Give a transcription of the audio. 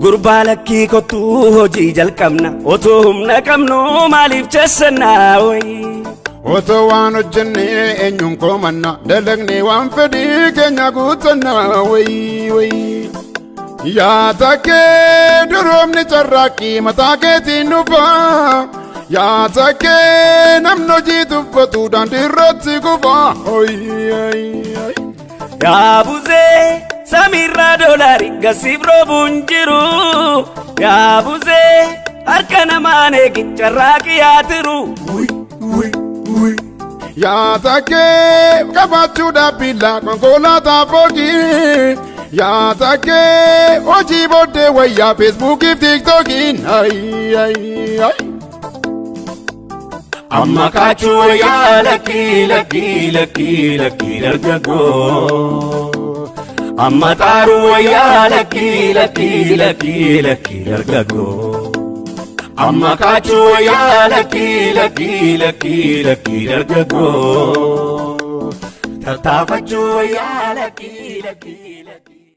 Gurbaa lakkii kottuu hojii jalqabna otoo humna qabnu maaliif jeessannaa wayi. Otoo waan hojjennee eenyuun koomanna dalagnee waan fedhii keenya guuttannaa wayi. Yaa takkee duroomni carraaqqii mataa keetiin dhufaa. Yaa takkee namni hojii tuffatu daandii irratti kufaa. Yaa buzee samiirraa doolarii gasiif roobuun jiru. Yaa buzee harka namaan eegin carraaqqii yaatiru. Yaa takkee qabaachuudhaaf billaa konkolaataa foogii. Yaa takkee hojii booddee wayyaa feesbuukiif tiiktookiin. Amma kaachuu wayyaa lakkii dargaggoo. Amma xaaruu wayyaa lakkii dargaggoo. Amma kaachuu wayyaa lakkii dargaggoo. Tartaafachuu wayyaa lakkii.